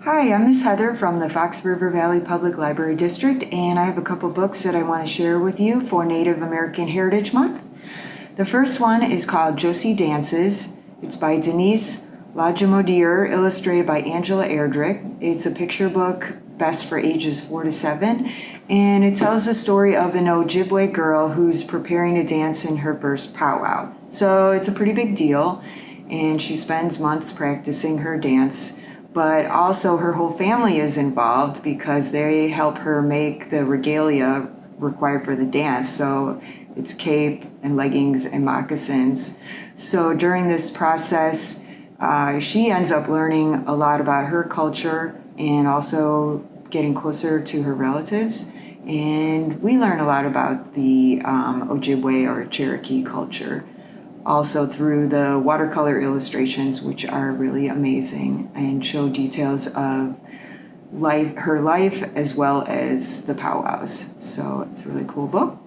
Hi, I'm Miss Heather from the Fox River Valley Public Library District, and I have a couple books that I want to share with you for Native American Heritage Month. The first one is called Josie Dances. It's by Denise, Lajimodiere, illustrated by Angela Erdrich. It's a picture book, best for ages 4 to 7, and it tells the story of an Ojibwe girl who's preparing to dance in her first powwow. So it's a pretty big deal, and she spends months practicing her dance. But also her whole family is involved because they help her make the regalia required for the dance. So it's cape and leggings and moccasins. So during this process, she ends up learning a lot about her culture and also getting closer to her relatives. And we learn a lot about the Ojibwe or Cherokee culture. Also through the watercolor illustrations, which are really amazing and show details of her life as well as the powwows. So it's a really cool book.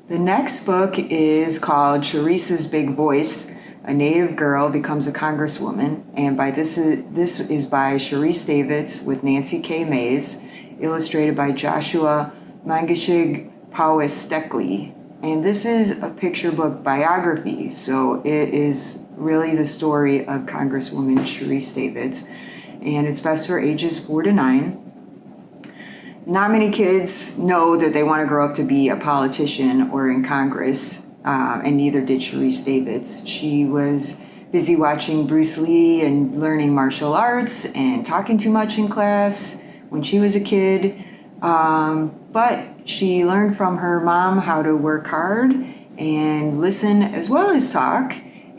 The next book is called Sharice's Big Voice. A Native girl becomes a Congresswoman, and this is by Sharice Davids with Nancy K. Mays, illustrated by Joshua Mangashig Powis Steckley. And this is a picture book biography, so it is really the story of Congresswoman Sharice Davids, and it's best for ages 4 to 9. Not many kids know that they want to grow up to be a politician or in Congress, and neither did Sharice Davids. She was busy watching Bruce Lee and learning martial arts and talking too much in class when she was a kid. But she learned from her mom how to work hard and listen as well as talk,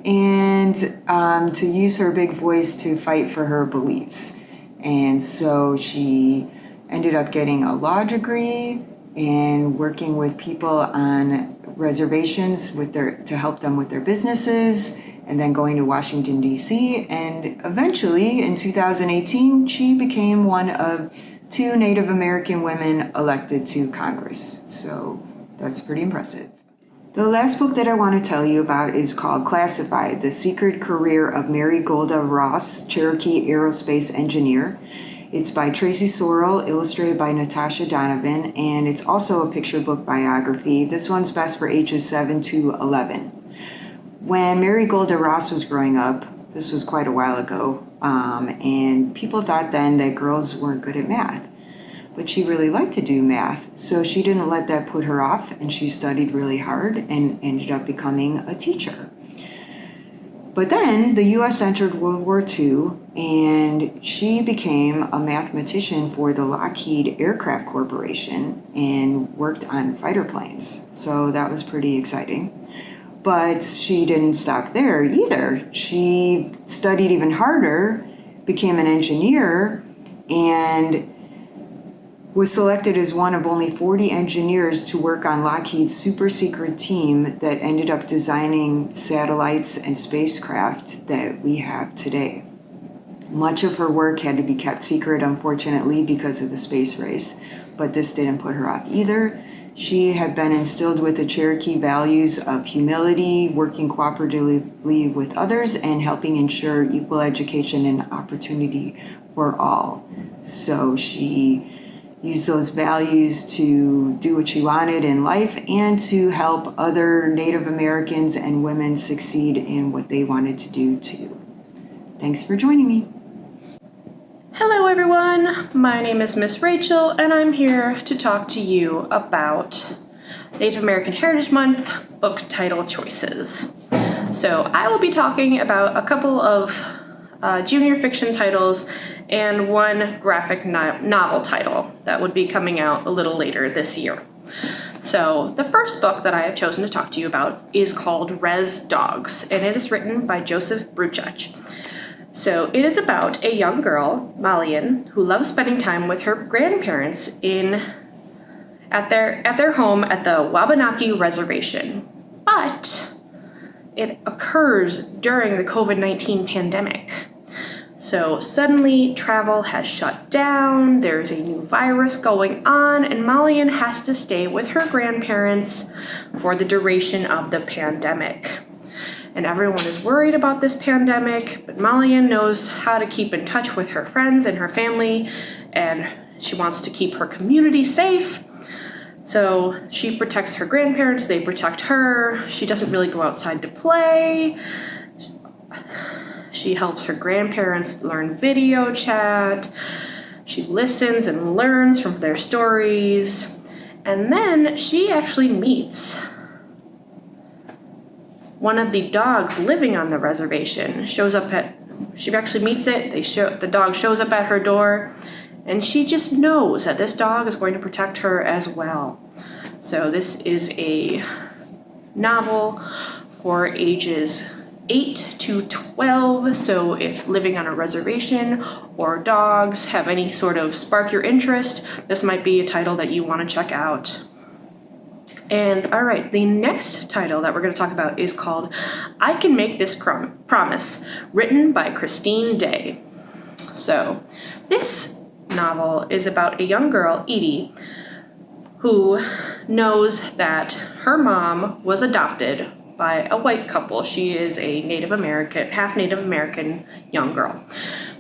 and to use her big voice to fight for her beliefs. And so she ended up getting a law degree and working with people on reservations to help them with their businesses, and then going to Washington, D.C. And eventually, in 2018, she became one of 2 Native American women elected to Congress. So that's pretty impressive. The last book that I want to tell you about is called Classified: The Secret Career of Mary Golda Ross, Cherokee Aerospace Engineer. It's by Traci Sorell, illustrated by Natasha Donovan, and it's also a picture book biography. This one's best for ages 7 to 11. When Mary Golda Ross was growing up, this was quite a while ago, and people thought then that girls weren't good at math. But she really liked to do math, so she didn't let that put her off, and she studied really hard and ended up becoming a teacher. But then the U.S. entered World War II, and she became a mathematician for the Lockheed Aircraft Corporation and worked on fighter planes. So that was pretty exciting. But she didn't stop there either. She studied even harder, became an engineer, and was selected as one of only 40 engineers to work on Lockheed's super secret team that ended up designing satellites and spacecraft that we have today. Much of her work had to be kept secret, unfortunately, because of the space race, but this didn't put her off either. She had been instilled with the Cherokee values of humility, working cooperatively with others, and helping ensure equal education and opportunity for all. So she used those values to do what she wanted in life and to help other Native Americans and women succeed in what they wanted to do too. Thanks for joining me. Hello everyone, my name is Miss Rachel, and I'm here to talk to you about Native American Heritage Month book title choices. So I will be talking about a couple of junior fiction titles and one graphic novel title that would be coming out a little later this year. So the first book that I have chosen to talk to you about is called Res Dogs, and it is written by Joseph Bruchac. So it is about a young girl, Malian, who loves spending time with her grandparents at their home at the Wabanaki Reservation. But it occurs during the COVID-19 pandemic. So suddenly travel has shut down, there's a new virus going on, and Malian has to stay with her grandparents for the duration of the pandemic. and everyone is worried about this pandemic, but Malian knows how to keep in touch with her friends and her family, and she wants to keep her community safe. So she protects her grandparents, they protect her. She doesn't really go outside to play. She helps her grandparents learn video chat. She listens and learns from their stories. And then she actually meets one of the dogs living on the reservation. She actually meets it. The dog shows up at her door, and she just knows that this dog is going to protect her as well. So this is a novel for ages 8 to 12. So if living on a reservation or dogs have any sort of spark your interest, this might be a title that you want to check out. And all right, the next title that we're going to talk about is called I Can Make This Promise, written by Christine Day. So this novel is about a young girl, Edie, who knows that her mom was adopted by a white couple. She is a half Native American young girl.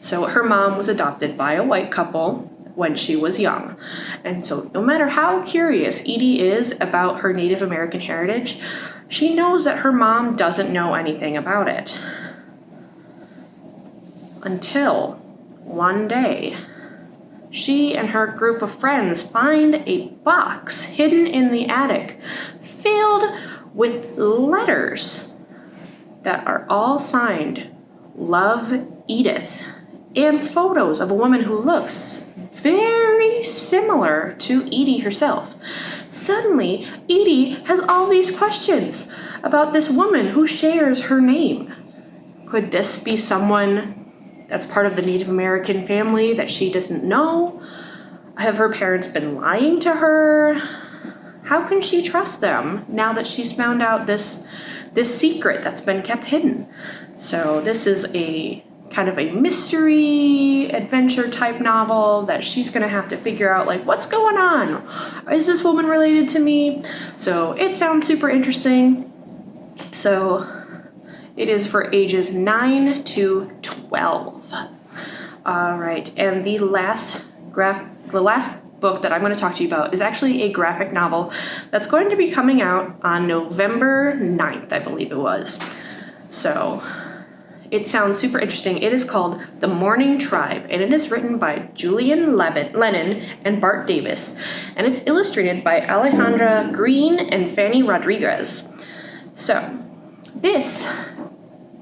So her mom was adopted by a white couple when she was young. And so no matter how curious Edie is about her Native American heritage, she knows that her mom doesn't know anything about it. Until one day, she and her group of friends find a box hidden in the attic filled with letters that are all signed Love, Edith, and photos of a woman who looks very similar to Edie herself. Suddenly, Edie has all these questions about this woman who shares her name. Could this be someone that's part of the Native American family that she doesn't know? Have her parents been lying to her? How can she trust them now that she's found out this secret that's been kept hidden? So this is a kind of a mystery adventure type novel that she's gonna have to figure out, like, what's going on? Is this woman related to me? So it sounds super interesting. So it is for ages 9 to 12. All right, and the last book that I'm going to talk to you about is actually a graphic novel that's going to be coming out on November 9th, I believe it was. So it sounds super interesting. It is called The Morning Tribe, and it is written by Julian, Lennon, and Bart Davis, and it's illustrated by Alejandra Green and Fanny Rodriguez. So this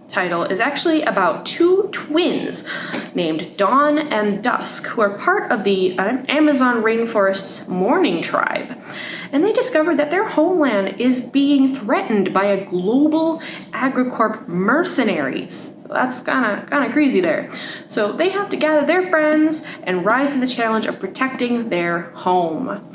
title is actually about two twins named Dawn and Dusk, who are part of the Amazon rainforest's Morning Tribe. And they discovered that their homeland is being threatened by a global AgriCorp mercenaries. So that's kind of crazy there. So they have to gather their friends and rise to the challenge of protecting their home.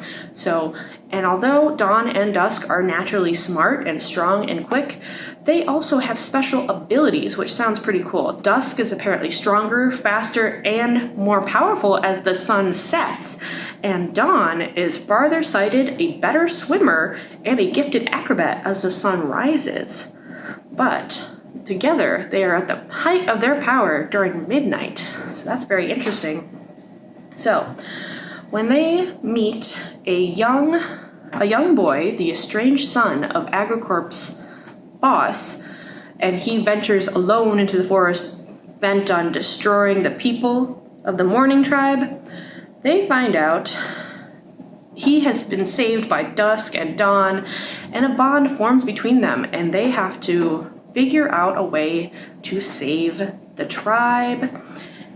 And although Dawn and Dusk are naturally smart and strong and quick, they also have special abilities, which sounds pretty cool. Dusk is apparently stronger, faster, and more powerful as the sun sets. And Dawn is farther sighted, a better swimmer, and a gifted acrobat as the sun rises. But together, they are at the height of their power during midnight. So that's very interesting. So when they meet a young boy, the estranged son of AgriCorp's boss, and he ventures alone into the forest, bent on destroying the people of the Morning Tribe, they find out he has been saved by Dusk and Dawn, and a bond forms between them, and they have to figure out a way to save the tribe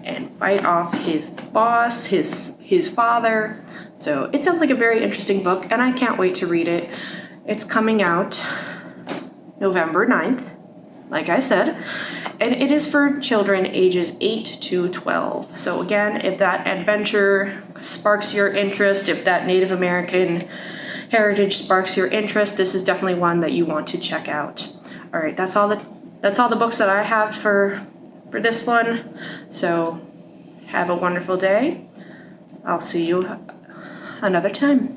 and fight off his boss, his father. So it sounds like a very interesting book, and I can't wait to read it. It's coming out November 9th, like I said, and it is for children ages 8 to 12. So again, if that adventure sparks your interest, if that Native American heritage sparks your interest, this is definitely one that you want to check out. All right, that's all the books that I have for this one. So have a wonderful day. I'll see you another time.